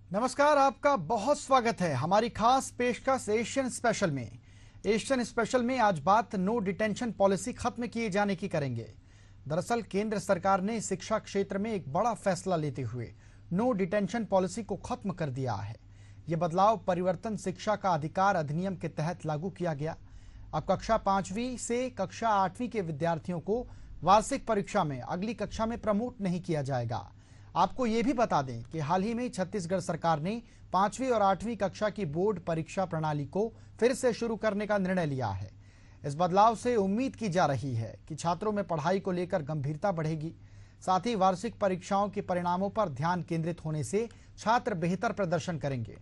नमस्कार, आपका बहुत स्वागत है हमारी खास पेशकश एशियन स्पेशल में। एशियन स्पेशल में आज बात नो डिटेंशन पॉलिसी खत्म किए जाने की करेंगे। दरअसल केंद्र सरकार ने शिक्षा क्षेत्र में एक बड़ा फैसला लेते हुए नो डिटेंशन पॉलिसी को खत्म कर दिया है। यह बदलाव परिवर्तन शिक्षा का अधिकार अधिनियम के तहत लागू किया गया। अब कक्षा 5वीं से कक्षा 8वीं के विद्यार्थियों को वार्षिक परीक्षा में अगली कक्षा में प्रमोट नहीं किया जाएगा। आपको ये भी बता दें कि हाल ही में छत्तीसगढ़ सरकार ने 5वीं और 8वीं कक्षा की बोर्ड परीक्षा प्रणाली को फिर से शुरू करने का निर्णय लिया है। इस बदलाव से उम्मीद की जा रही है कि छात्रों में पढ़ाई को लेकर गंभीरता बढ़ेगी। साथ ही वार्षिक परीक्षाओं के परिणामों पर ध्यान केंद्रित होने से छात्र बेहतर प्रदर्शन करेंगे।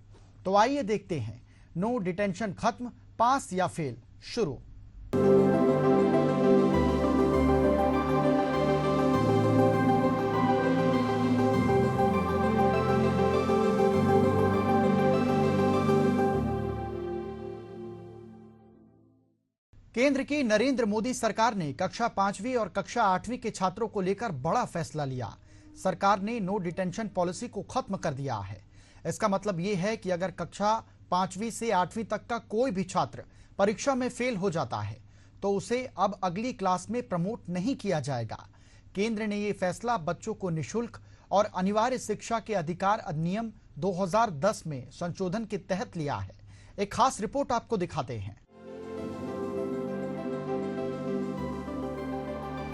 तो आइए देखते हैं, नो डिटेंशन खत्म, पास या फेल शुरू। केंद्र की नरेंद्र मोदी सरकार ने कक्षा 5वीं और कक्षा 8वीं के छात्रों को लेकर बड़ा फैसला लिया। सरकार ने नो डिटेंशन पॉलिसी को खत्म कर दिया है। इसका मतलब ये है कि अगर कक्षा 5वीं से 8वीं तक का कोई भी छात्र परीक्षा में फेल हो जाता है तो उसे अब अगली क्लास में प्रमोट नहीं किया जाएगा। केंद्र ने यह फैसला बच्चों को निःशुल्क और अनिवार्य शिक्षा के अधिकार अधिनियम 2010 में संशोधन के तहत लिया है। एक खास रिपोर्ट आपको दिखाते हैं।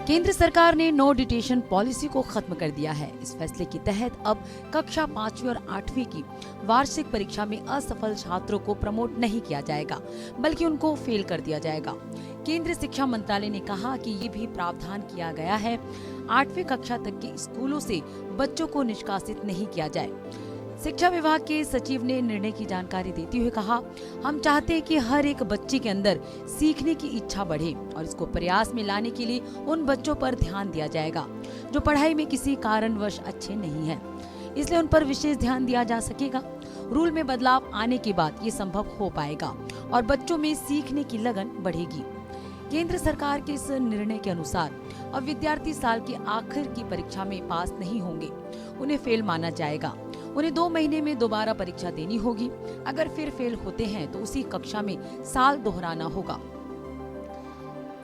केंद्र सरकार ने नो डिटेंशन पॉलिसी को खत्म कर दिया है। इस फैसले के तहत अब कक्षा 5वीं और 8वीं की वार्षिक परीक्षा में असफल छात्रों को प्रमोट नहीं किया जाएगा, बल्कि उनको फेल कर दिया जाएगा। केंद्रीय शिक्षा मंत्रालय ने कहा कि ये भी प्रावधान किया गया है 8वीं कक्षा तक के स्कूलों से बच्चों को निष्कासित नहीं किया जाए। शिक्षा विभाग के सचिव ने निर्णय की जानकारी देते हुए कहा, हम चाहते हैं कि हर एक बच्चे के अंदर सीखने की इच्छा बढ़े और इसको प्रयास में लाने के लिए उन बच्चों पर ध्यान दिया जाएगा जो पढ़ाई में किसी कारणवश अच्छे नहीं हैं। इसलिए उन पर विशेष ध्यान दिया जा सकेगा। रूल में बदलाव आने के बाद ये संभव हो पाएगा और बच्चों में सीखने की लगन बढ़ेगी। केंद्र सरकार के इस निर्णय के अनुसार अब विद्यार्थी साल के आखिर की परीक्षा में पास नहीं होंगे, उन्हें फेल माना जाएगा। उन्हें 2 महीने में दोबारा परीक्षा देनी होगी। अगर फिर फेल होते हैं तो उसी कक्षा में साल दोहराना होगा।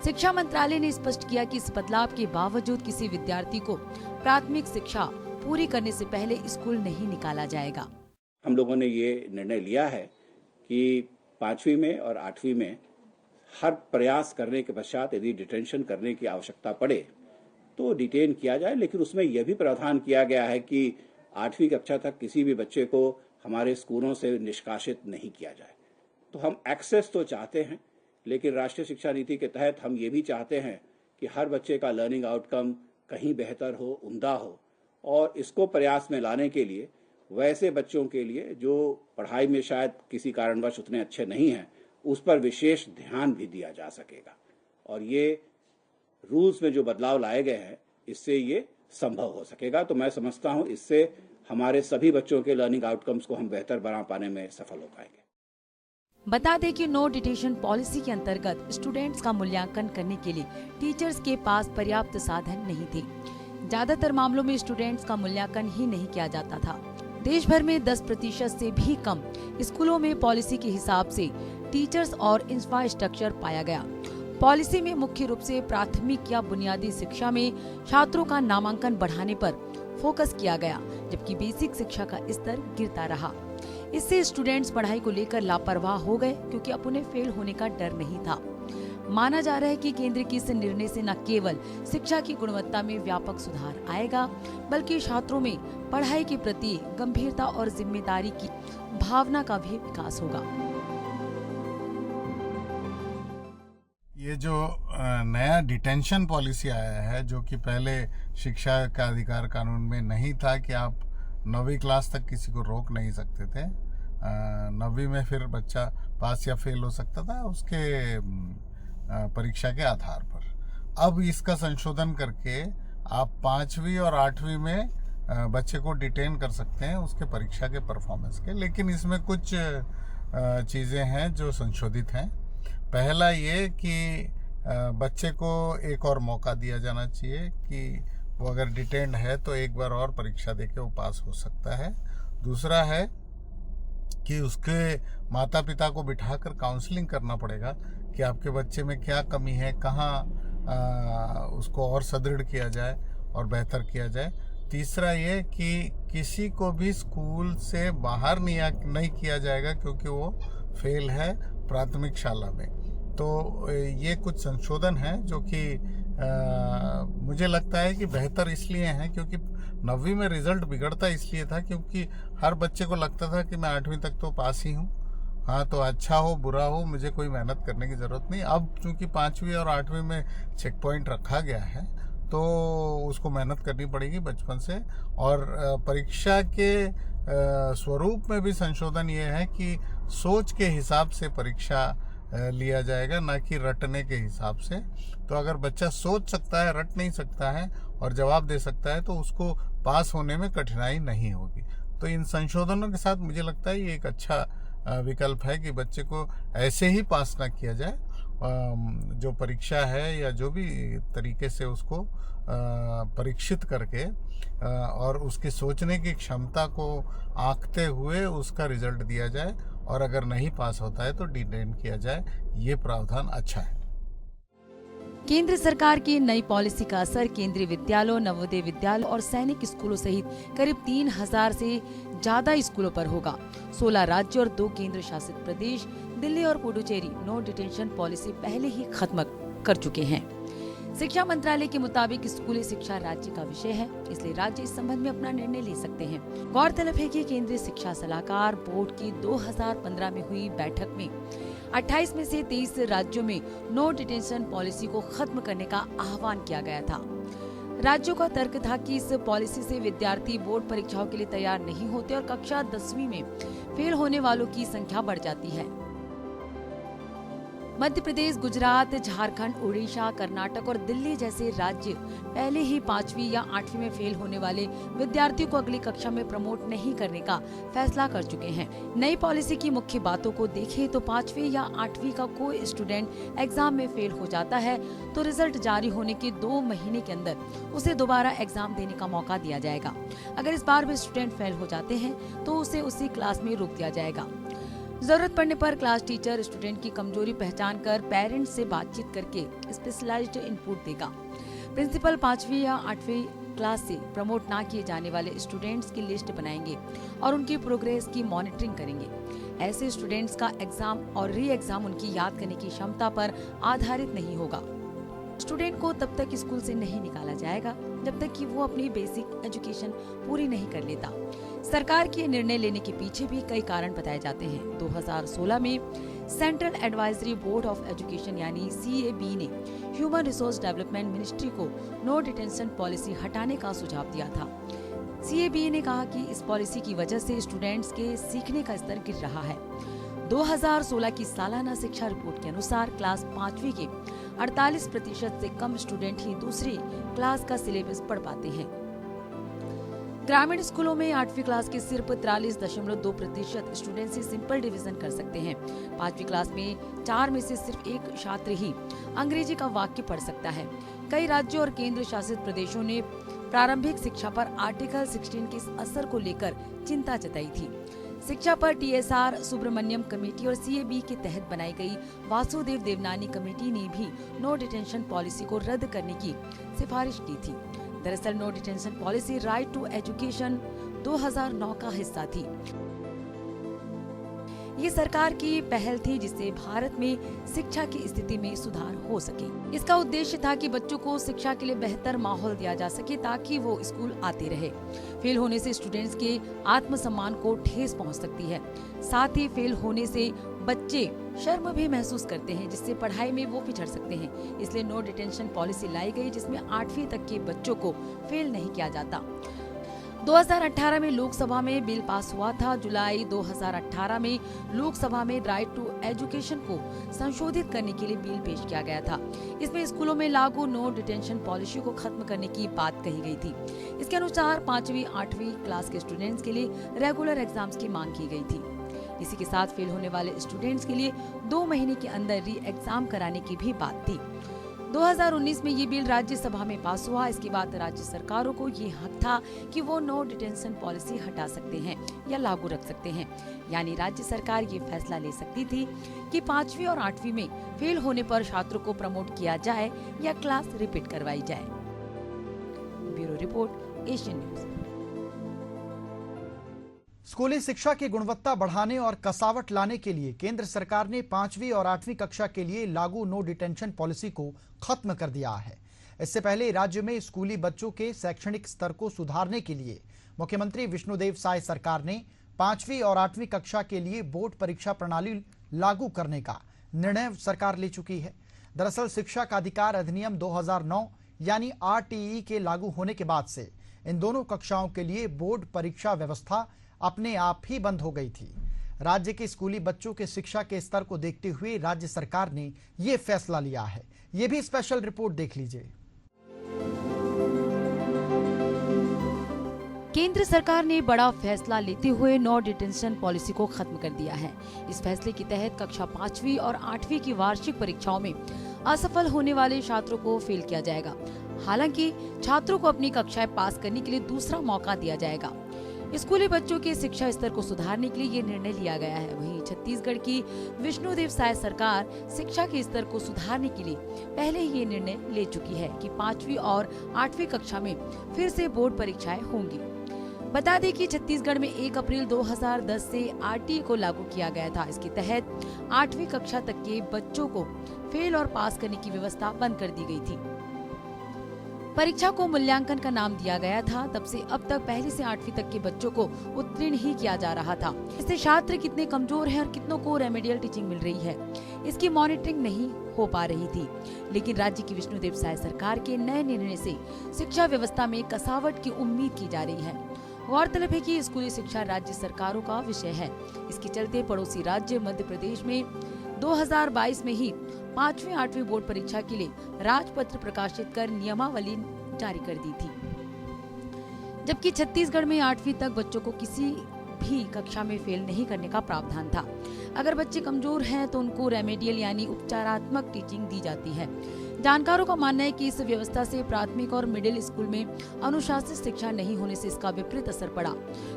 शिक्षा मंत्रालय ने स्पष्ट किया कि इस बदलाव के बावजूद किसी विद्यार्थी को प्राथमिक शिक्षा पूरी करने से पहले स्कूल नहीं निकाला जाएगा। हम लोगों ने ये निर्णय लिया है कि 5वीं में और 8वीं में हर प्रयास करने के पश्चात यदि डिटेंशन करने की आवश्यकता पड़े तो डिटेन किया जाए, लेकिन उसमें यह भी प्रावधान किया गया है कि 8वीं कक्षा तक किसी भी बच्चे को हमारे स्कूलों से निष्कासित नहीं किया जाए। तो हम एक्सेस तो चाहते हैं, लेकिन राष्ट्रीय शिक्षा नीति के तहत हम ये भी चाहते हैं कि हर बच्चे का लर्निंग आउटकम कहीं बेहतर हो, उम्दा हो, और इसको प्रयास में लाने के लिए वैसे बच्चों के लिए जो पढ़ाई में शायद किसी कारणवश उतने अच्छे नहीं हैं, उस पर विशेष ध्यान भी दिया जा सकेगा। और ये रूल्स में जो बदलाव लाए गए हैं, इससे ये संभव हो सकेगा। तो मैं समझता हूं इससे हमारे सभी बच्चों के लर्निंग आउटकम्स को हम बेहतर बना पाने में सफल हो पाएंगे। बता दें कि नो डिटेंशन पॉलिसी के अंतर्गत स्टूडेंट्स का मूल्यांकन करने के लिए टीचर्स के पास पर्याप्त साधन नहीं थे। ज्यादातर मामलों में स्टूडेंट्स का मूल्यांकन ही नहीं किया जाता था। देश भर में 10% से भी कम स्कूलों में पॉलिसी के हिसाब से टीचर्स और इंफ्रास्ट्रक्चर पाया गया। पॉलिसी में मुख्य रूप से प्राथमिक या बुनियादी शिक्षा में छात्रों का नामांकन बढ़ाने पर फोकस किया गया, जबकि बेसिक शिक्षा का स्तर गिरता रहा। इससे स्टूडेंट्स पढ़ाई को लेकर लापरवाह हो गए, क्योंकि अब उन्हें फेल होने का डर नहीं था। माना जा रहा है कि केंद्र के इस निर्णय से न केवल शिक्षा की गुणवत्ता में व्यापक सुधार आएगा, बल्कि छात्रों में पढ़ाई के प्रति गंभीरता और जिम्मेदारी की भावना का भी विकास होगा। ये जो नया डिटेंशन पॉलिसी आया है, जो कि पहले शिक्षा का अधिकार कानून में नहीं था कि आप 9वीं क्लास तक किसी को रोक नहीं सकते थे। 9वीं में फिर बच्चा पास या फेल हो सकता था उसके परीक्षा के आधार पर। अब इसका संशोधन करके आप 5वीं और 8वीं में बच्चे को डिटेन कर सकते हैं उसके परीक्षा के परफॉर्मेंस के। लेकिन इसमें कुछ चीज़ें हैं जो संशोधित हैं। पहला ये कि बच्चे को एक और मौका दिया जाना चाहिए कि वो अगर डिटेन्ड है तो एक बार और परीक्षा देके वो पास हो सकता है। दूसरा है कि उसके माता पिता को बिठाकर काउंसलिंग करना पड़ेगा कि आपके बच्चे में क्या कमी है, कहाँ उसको और सुदृढ़ किया जाए और बेहतर किया जाए। तीसरा ये कि किसी को भी स्कूल से बाहर नहीं किया जाएगा क्योंकि वो फेल है प्राथमिक शाला में। तो ये कुछ संशोधन हैं जो कि मुझे लगता है कि बेहतर इसलिए हैं क्योंकि 9वीं में रिजल्ट बिगड़ता इसलिए था क्योंकि हर बच्चे को लगता था कि मैं 8वीं तक तो पास ही हूँ, हाँ तो अच्छा हो बुरा हो मुझे कोई मेहनत करने की ज़रूरत नहीं। अब चूंकि 5वीं और 8वीं में चेक पॉइंट रखा गया है तो उसको मेहनत करनी पड़ेगी बचपन से। और परीक्षा के स्वरूप में भी संशोधन ये है कि सोच के हिसाब से परीक्षा लिया जाएगा, ना कि रटने के हिसाब से। तो अगर बच्चा सोच सकता है, रट नहीं सकता है और जवाब दे सकता है तो उसको पास होने में कठिनाई नहीं होगी। तो इन संशोधनों के साथ मुझे लगता है ये एक अच्छा विकल्प है कि बच्चे को ऐसे ही पास ना किया जाए, जो परीक्षा है या जो भी तरीके से उसको परीक्षित करके और उसके सोचने की क्षमता को आंकते हुए उसका रिजल्ट दिया जाए और अगर नहीं पास होता है तो डिटेन किया जाए। ये प्रावधान अच्छा है। केंद्र सरकार की नई पॉलिसी का असर केंद्रीय विद्यालयों, नवोदय विद्यालयों और सैनिक स्कूलों सहित करीब 3000 से ज्यादा स्कूलों पर होगा। 16 राज्य और 2 केंद्र शासित प्रदेश दिल्ली और पुडुचेरी नो डिटेंशन पॉलिसी पहले ही खत्म कर चुके हैं। शिक्षा मंत्रालय के मुताबिक स्कूली शिक्षा राज्य का विषय है, इसलिए राज्य इस संबंध में अपना निर्णय ले सकते हैं। गौरतलब है कि केंद्रीय शिक्षा सलाहकार बोर्ड की 2015 में हुई बैठक में 28 में से 23 राज्यों में नो डिटेंशन पॉलिसी को खत्म करने का आह्वान किया गया था। राज्यों का तर्क था कि इस पॉलिसी से विद्यार्थी बोर्ड परीक्षाओं के लिए तैयार नहीं होते और कक्षा 10वीं में फेल होने वालों की संख्या बढ़ जाती है। मध्य प्रदेश, गुजरात, झारखंड, उड़ीसा, कर्नाटक और दिल्ली जैसे राज्य पहले ही 5वीं या 8वीं में फेल होने वाले विद्यार्थियों को अगली कक्षा में प्रमोट नहीं करने का फैसला कर चुके हैं। नई पॉलिसी की मुख्य बातों को देखें तो 5वीं या 8वीं का कोई स्टूडेंट एग्जाम में फेल हो जाता है तो रिजल्ट जारी होने के 2 महीने के अंदर उसे दोबारा एग्जाम देने का मौका दिया जाएगा। अगर इस बार भी स्टूडेंट फेल हो जाते हैं तो उसे उसी क्लास में रोक दिया जाएगा। जरूरत पड़ने पर क्लास टीचर स्टूडेंट की कमजोरी पहचान कर पेरेंट्स से बातचीत करके स्पेशलाइज्ड इनपुट देगा। प्रिंसिपल 5वीं या 8वीं क्लास से प्रमोट ना किए जाने वाले स्टूडेंट्स की लिस्ट बनाएंगे और उनकी प्रोग्रेस की मॉनिटरिंग करेंगे। ऐसे स्टूडेंट्स का एग्जाम और री एग्जाम उनकी याद करने की क्षमता पर आधारित नहीं होगा। स्टूडेंट को तब तक स्कूल से नहीं निकाला जाएगा जब तक कि वो अपनी बेसिक एजुकेशन पूरी नहीं कर लेता। सरकार के निर्णय लेने के पीछे भी कई कारण बताए जाते हैं। 2016 में central advisory board of education यानी CAB ने ह्यूमन रिसोर्स डेवलपमेंट मिनिस्ट्री को नो डिटेंशन पॉलिसी हटाने का सुझाव दिया था। CAB ने कहा कि इस पॉलिसी की वजह से स्टूडेंट्स के सीखने का स्तर गिर रहा है। 2016 की सालाना शिक्षा रिपोर्ट के अनुसार क्लास 5वीं के 48% से कम स्टूडेंट ही दूसरी क्लास का सिलेबस पढ़ पाते हैं। ग्रामीण स्कूलों में 8वीं क्लास के सिर्फ 43.2% स्टूडेंट ही सिंपल डिवीजन कर सकते हैं। 5वीं क्लास में 4 में से सिर्फ 1 छात्र ही अंग्रेजी का वाक्य पढ़ सकता है। कई राज्यों और केंद्र शासित प्रदेशों ने प्रारंभिक शिक्षा पर आर्टिकल 16 के असर को लेकर चिंता जताई थी। शिक्षा पर TSR सुब्रमण्यम कमेटी और CAB के तहत बनाई गई वासुदेव देवनानी कमेटी ने भी नो डिटेंशन पॉलिसी को रद्द करने की सिफारिश की थी। दरअसल no detention policy right to education 2009 का हिस्सा थी। ये सरकार की पहल थी जिससे भारत में शिक्षा की स्थिति में सुधार हो सके। इसका उद्देश्य था कि बच्चों को शिक्षा के लिए बेहतर माहौल दिया जा सके ताकि वो स्कूल आते रहे। फेल होने से स्टूडेंट्स के आत्मसम्मान को ठेस पहुंच सकती है। साथ ही फेल होने से बच्चे शर्म भी महसूस करते हैं जिससे पढ़ाई में वो पिछड़ सकते हैं। इसलिए नो डिटेंशन पॉलिसी लाई गई जिसमें 8वीं तक के बच्चों को फेल नहीं किया जाता। 2018 में लोकसभा में बिल पास हुआ था। जुलाई 2018 में लोकसभा में राइट टू एजुकेशन को संशोधित करने के लिए बिल पेश किया गया था। इसमें स्कूलों में लागू नो डिटेंशन पॉलिसी को खत्म करने की बात कही गई थी। इसके अनुसार 5वीं 8वीं क्लास के स्टूडेंट्स के लिए रेगुलर एग्जाम्स की मांग की गई थी। इसी के साथ फेल होने वाले स्टूडेंट्स के लिए 2 महीने के अंदर री एग्जाम कराने की भी बात थी। 2019 में ये बिल राज्यसभा में पास हुआ। इसके बाद राज्य सरकारों को ये हक था कि वो नो डिटेंशन पॉलिसी हटा सकते हैं या लागू रख सकते हैं। यानी राज्य सरकार ये फैसला ले सकती थी कि 5वीं और 8वीं में फेल होने पर छात्रों को प्रमोट किया जाए या क्लास रिपीट करवाई जाए। Bureau report, Asian news. स्कूली शिक्षा की गुणवत्ता बढ़ाने और कसावट लाने के लिए केंद्र सरकार ने 5वीं और 8वीं कक्षा के लिए लागू नो डिटेंशन पॉलिसी को खत्म कर दिया है। इससे पहले राज्य में स्कूली बच्चों के शैक्षणिक स्तर को सुधारने के लिए मुख्यमंत्री विष्णुदेव साय सरकार ने 5वीं और 8वीं कक्षा के लिए बोर्ड परीक्षा प्रणाली लागू करने का निर्णय सरकार ले चुकी है। दरअसल शिक्षा का अधिकार अधिनियम 2009 यानी RTE के लागू होने के बाद से इन दोनों कक्षाओं के लिए बोर्ड परीक्षा व्यवस्था अपने आप ही बंद हो गई थी। राज्य के स्कूली बच्चों के शिक्षा के स्तर को देखते हुए राज्य सरकार ने यह फैसला लिया है। यह भी स्पेशल रिपोर्ट देख लीजिए। केंद्र सरकार ने बड़ा फैसला लेते हुए नो डिटेंशन पॉलिसी को खत्म कर दिया है। इस फैसले के तहत कक्षा 5वीं और 8वीं की वार्षिक परीक्षाओं में असफल होने वाले छात्रों को फेल किया जाएगा। हालांकि छात्रों को अपनी कक्षाएं पास करने के लिए दूसरा मौका दिया जाएगा। स्कूली बच्चों के शिक्षा स्तर को सुधारने के लिए ये निर्णय लिया गया है। वहीं छत्तीसगढ़ की विष्णुदेव साय सरकार शिक्षा के स्तर को सुधारने के लिए पहले ही ये निर्णय ले चुकी है कि 5वीं और 8वीं कक्षा में फिर से बोर्ड परीक्षाएं होंगी। बता दें कि छत्तीसगढ़ में 1 अप्रैल 2010 से RTE को लागू किया गया था। इसके तहत 8वीं कक्षा तक के बच्चों को फेल और पास करने की व्यवस्था बंद कर दी गई थी। परीक्षा को मूल्यांकन का नाम दिया गया था। तब से अब तक पहली से 8वीं तक के बच्चों को उत्तीर्ण ही किया जा रहा था। इससे छात्र कितने कमजोर हैं और कितनों को रेमेडियल टीचिंग मिल रही है, इसकी मॉनिटरिंग नहीं हो पा रही थी। लेकिन राज्य की विष्णुदेव साय सरकार के नए निर्णय से शिक्षा व्यवस्था में कसावट की उम्मीद की जा रही है। गौरतलब है कि स्कूली शिक्षा राज्य सरकारों का विषय है। इसके चलते पड़ोसी राज्य मध्य प्रदेश में 2022 में ही 5वीं 8वीं बोर्ड परीक्षा के लिए राजपत्र प्रकाशित कर नियमावली जारी कर दी थी। जबकि छत्तीसगढ़ में 8वीं तक बच्चों को किसी भी कक्षा में फेल नहीं करने का प्रावधान था। अगर बच्चे कमजोर हैं तो उनको रेमेडियल यानी उपचारात्मक टीचिंग दी जाती है। जानकारों का मानना है कि इस व्यवस्था से प्राथमिक और मिडिल स्कूल में अनुशासित शिक्षा नहीं होने से इसका विपरीत असर पड़ा।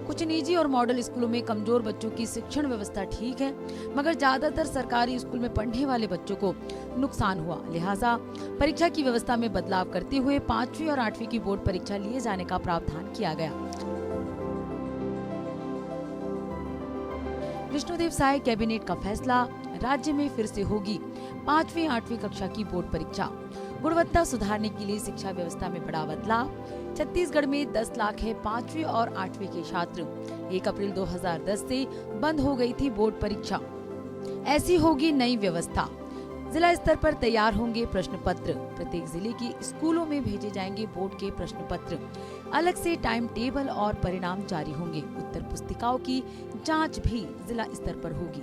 कुछ निजी और मॉडल स्कूलों में कमजोर बच्चों की शिक्षण व्यवस्था ठीक है, मगर ज्यादातर सरकारी स्कूल में पढ़ने वाले बच्चों को नुकसान हुआ। लिहाजा परीक्षा की व्यवस्था में बदलाव करते हुए 5वीं और 8वीं की बोर्ड परीक्षा लिए जाने का प्रावधान किया गया। विष्णुदेव साय कैबिनेट का फैसला, राज्य में फिर से होगी 5वीं 8वीं कक्षा की बोर्ड परीक्षा। गुणवत्ता सुधारने के लिए शिक्षा व्यवस्था में बड़ा बदलाव। छत्तीसगढ़ में 10 लाख है 5वीं और 8वीं के छात्र। 1 अप्रैल 2010 से बंद हो गई थी बोर्ड परीक्षा। ऐसी होगी नई व्यवस्था। जिला स्तर पर तैयार होंगे प्रश्न पत्र। प्रत्येक जिले के स्कूलों में भेजे जाएंगे बोर्ड के प्रश्न पत्र। अलग से टाइम टेबल और परिणाम जारी होंगे। उत्तर पुस्तिकाओं की जांच भी जिला स्तर पर होगी।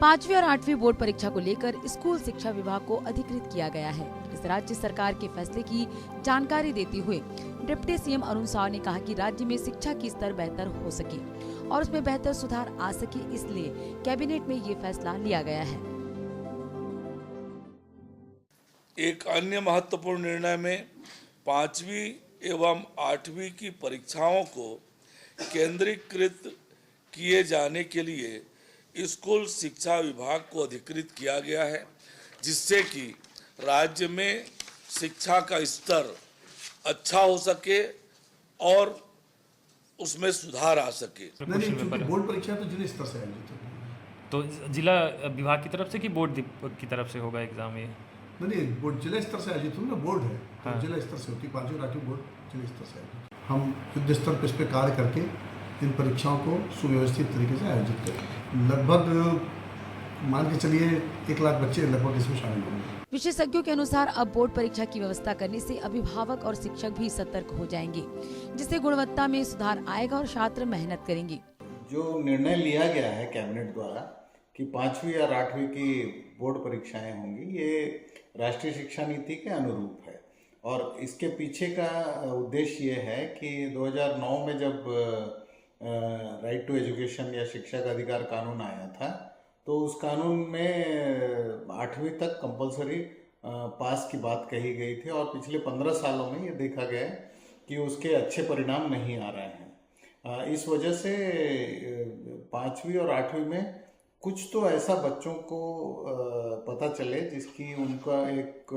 5वीं और 8वीं बोर्ड परीक्षा को लेकर स्कूल शिक्षा विभाग को अधिकृत किया गया है। इस राज्य सरकार के फैसले की जानकारी देते हुए डिप्टी CM अरुण साव ने कहा कि राज्य में शिक्षा की स्तर बेहतर हो सके और उसमें बेहतर सुधार आ सके, इसलिए कैबिनेट में ये फैसला लिया गया है। एक अन्य महत्वपूर्ण निर्णय में 5वीं एवं 8वीं की परीक्षाओं को केंद्रीकृत किए जाने के लिए स्कूल शिक्षा विभाग को अधिकृत किया गया है, जिससे कि राज्य में शिक्षा का स्तर अच्छा हो सके और उसमें सुधार आ सके। नहीं, बोर्ड परीक्षा तो जिला स्तर से आयोजित होगी। तो जिला विभाग की तरफ से कि बोर्ड की तरफ से होगा एग्जाम ये? नहीं, बोर्ड जिला स्तर से आयोजित होगी ना, बोर्ड है हाँ। तो जिला स्तर से होती है। 5वीं और 8वीं बोर्ड जिला स्तर से आयोजित। हम युद्ध स्तर पर इस पर कार्य करके इन परीक्षाओं को सुव्यवस्थित तरीके से आयोजित करें। लगभग मान के चलिए 1 लाख बच्चे लगभग इसमें शामिल होंगे। विशेषज्ञों के अनुसार अब बोर्ड परीक्षा की व्यवस्था करने से अभिभावक और शिक्षक भी सतर्क हो जाएंगे, जिससे गुणवत्ता में सुधार आएगा और छात्र मेहनत करेंगे। जो निर्णय लिया गया है कैबिनेट द्वारा कि 5वीं और 8वीं की बोर्ड परीक्षाएं होंगी, ये राष्ट्रीय शिक्षा नीति के अनुरूप है और इसके पीछे का उद्देश्य ये है कि 2009 में जब राइट टू एजुकेशन या शिक्षा का अधिकार कानून आया था, तो उस कानून में 8वीं तक कंपलसरी पास की बात कही गई थी और पिछले 15 सालों में ये देखा गया है कि उसके अच्छे परिणाम नहीं आ रहे हैं। इस वजह से 5वीं और 8वीं में कुछ तो ऐसा बच्चों को पता चले जिसकी उनका एक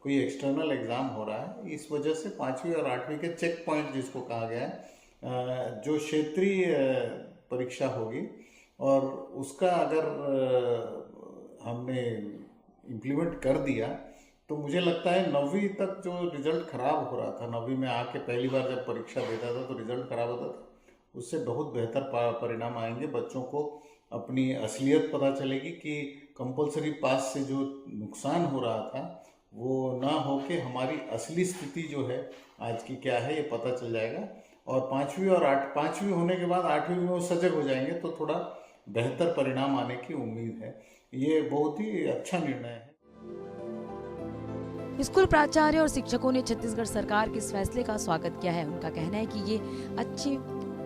कोई एक्सटर्नल एग्ज़ाम हो रहा है। इस वजह से 5वीं और 8वीं के चेक पॉइंट जिसको कहा गया है, जो क्षेत्रीय परीक्षा होगी और उसका अगर हमने इम्प्लीमेंट कर दिया तो मुझे लगता है 9वीं तक जो रिजल्ट खराब हो रहा था, 9वीं में आके पहली बार जब परीक्षा देता था तो रिजल्ट खराब होता था, उससे बहुत बेहतर परिणाम आएंगे। बच्चों को अपनी असलियत पता चलेगी कि कंपलसरी पास से जो नुकसान हो रहा था वो ना हो के हमारी असली स्थिति जो है आज की क्या है ये पता चल जाएगा। और 5वीं होने के बाद 8वीं में वो सजग हो जाएंगे तो थोड़ा बेहतर परिणाम आने की उम्मीद है। ये बहुत ही अच्छा निर्णय है। स्कूल प्राचार्य और शिक्षकों ने छत्तीसगढ़ सरकार के इस फैसले का स्वागत किया है। उनका कहना है कि ये अच्छी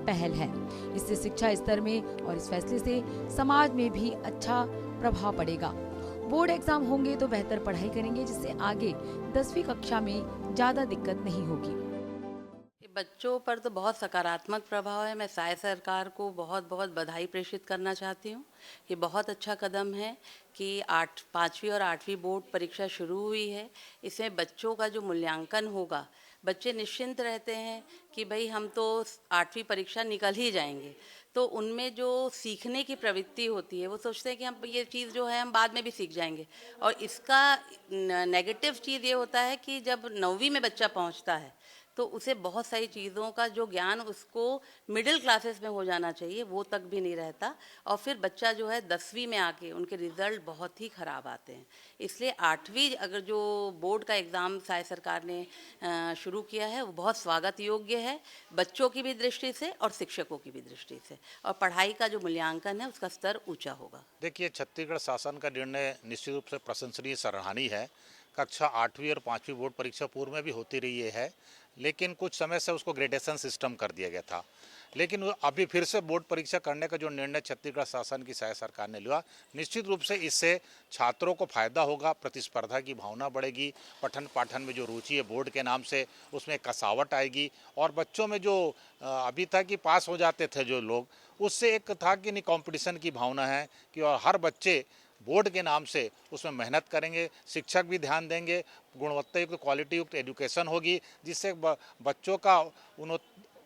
पहल है, इससे शिक्षा स्तर में और इस फैसले से समाज में भी अच्छा प्रभाव पड़ेगा। बोर्ड एग्जाम होंगे तो बेहतर पढ़ाई करेंगे, जिससे आगे 10वीं कक्षा में ज्यादा दिक्कत नहीं होगी। बच्चों पर तो बहुत सकारात्मक प्रभाव है। मैं साय सरकार को बहुत बहुत बधाई प्रेषित करना चाहती हूँ। ये बहुत अच्छा कदम है कि 5वीं और 8वीं बोर्ड परीक्षा शुरू हुई है। इसमें बच्चों का जो मूल्यांकन होगा, बच्चे निश्चिंत रहते हैं कि भाई हम तो 8वीं परीक्षा निकल ही जाएंगे, तो उनमें जो सीखने की प्रवृत्ति होती है वो सोचते हैं कि हम ये चीज़ जो है हम बाद में भी सीख जाएंगे। और इसका नेगेटिव चीज़ ये होता है कि जब 9वीं में बच्चा पहुंचता है तो उसे बहुत सारी चीज़ों का जो ज्ञान उसको मिडिल क्लासेस में हो जाना चाहिए वो तक भी नहीं रहता, और फिर बच्चा जो है 10वीं में आके उनके रिज़ल्ट बहुत ही ख़राब आते हैं। इसलिए 8वीं अगर जो बोर्ड का एग्ज़ाम साय सरकार ने शुरू किया है वो बहुत स्वागत योग्य है, बच्चों की भी दृष्टि से और शिक्षकों की भी दृष्टि से, और पढ़ाई का जो मूल्यांकन है उसका स्तर ऊँचा होगा। देखिए, छत्तीसगढ़ शासन का निर्णय निश्चित रूप से प्रशंसनीय, सराहनीय है। कक्षा 8वीं और 5वीं बोर्ड परीक्षा पूर्व में भी होती रही है, लेकिन कुछ समय से उसको ग्रेडेशन सिस्टम कर दिया गया था। लेकिन अभी फिर से बोर्ड परीक्षा करने का जो निर्णय छत्तीसगढ़ शासन की साय सरकार ने लिया, निश्चित रूप से इससे छात्रों को फायदा होगा, प्रतिस्पर्धा की भावना बढ़ेगी, पठन पाठन में जो रुचि है बोर्ड के नाम से उसमें कसावट आएगी, और बच्चों में जो अभी था कि पास हो जाते थे जो लोग, उससे एक था कि नहीं कंपटीशन की भावना है कि और हर बच्चे बोर्ड के नाम से उसमें मेहनत करेंगे, शिक्षक भी ध्यान देंगे, गुणवत्ता युक्त क्वालिटी युक्त एजुकेशन होगी, जिससे बच्चों का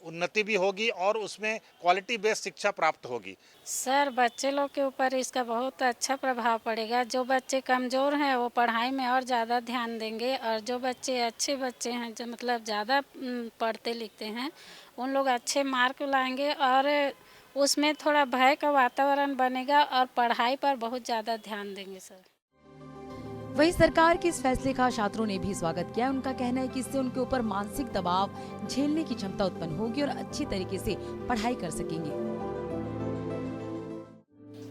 उन्नति भी होगी और उसमें क्वालिटी बेस्ड शिक्षा प्राप्त होगी। सर, बच्चे लोग के ऊपर इसका बहुत अच्छा प्रभाव पड़ेगा। जो बच्चे कमज़ोर हैं वो पढ़ाई में और ज़्यादा ध्यान देंगे, और जो बच्चे अच्छे बच्चे हैं जो मतलब ज़्यादा पढ़ते लिखते हैं उन लोग अच्छे मार्क लाएंगे, और उसमें थोड़ा भय का वातावरण बनेगा और पढ़ाई पर बहुत ज़्यादा ध्यान देंगे सर। वहीं सरकार के इस फैसले का छात्रों ने भी स्वागत किया। उनका कहना है कि इससे उनके ऊपर मानसिक दबाव झेलने की क्षमता उत्पन्न होगी और अच्छी तरीके से पढ़ाई कर सकेंगे।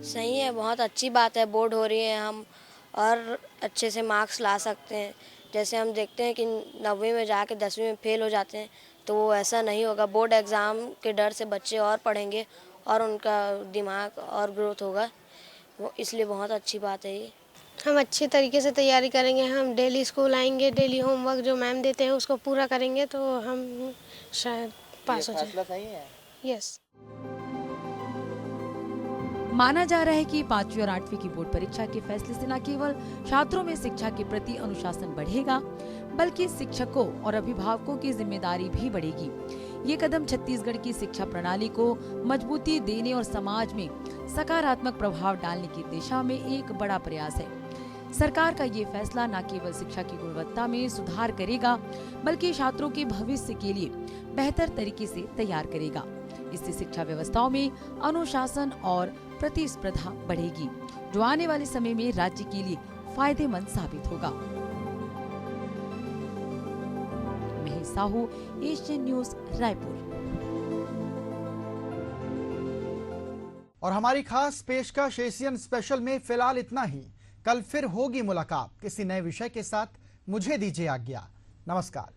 सही है, बहुत अच्छी बात है, बोर्ड हो रही है, हम और अच्छे से मार्क्स ला सकते हैं। जैसे हम देखते हैं कि 9वीं में जाके 10वीं में फेल हो जाते हैं, तो वो ऐसा नहीं होगा। बोर्ड एग्ज़ाम के डर से बच्चे और पढ़ेंगे और उनका दिमाग और ग्रोथ होगा, वो इसलिए बहुत अच्छी बात है ये। हम अच्छे तरीके से तैयारी करेंगे, हम डेली स्कूल आएंगे, डेली होमवर्क जो मैम देते हैं उसको पूरा करेंगे, तो हम शायद पास हो जाए। सही है। यस। माना जा रहा है कि 5वीं और 8वीं की बोर्ड परीक्षा के फैसले से न केवल छात्रों में शिक्षा के प्रति अनुशासन बढ़ेगा, बल्कि शिक्षकों और अभिभावकों की जिम्मेदारी भी बढ़ेगी। ये कदम छत्तीसगढ़ की शिक्षा प्रणाली को मजबूती देने और समाज में सकारात्मक प्रभाव डालने की दिशा में एक बड़ा प्रयास है। सरकार का ये फैसला न केवल शिक्षा की गुणवत्ता में सुधार करेगा, बल्कि छात्रों के भविष्य के लिए बेहतर तरीके से तैयार करेगा। इससे शिक्षा व्यवस्थाओं में अनुशासन और प्रतिस्पर्धा बढ़ेगी, जो आने वाले समय में राज्य के लिए फायदेमंद साबित होगा। Mahesh Sahu, Asian news, Raipur. और हमारी खास पेशकश एशियन स्पेशल में फिलहाल इतना ही। कल फिर होगी मुलाकात किसी नए विषय के साथ। मुझे दीजिए आज्ञा। नमस्कार।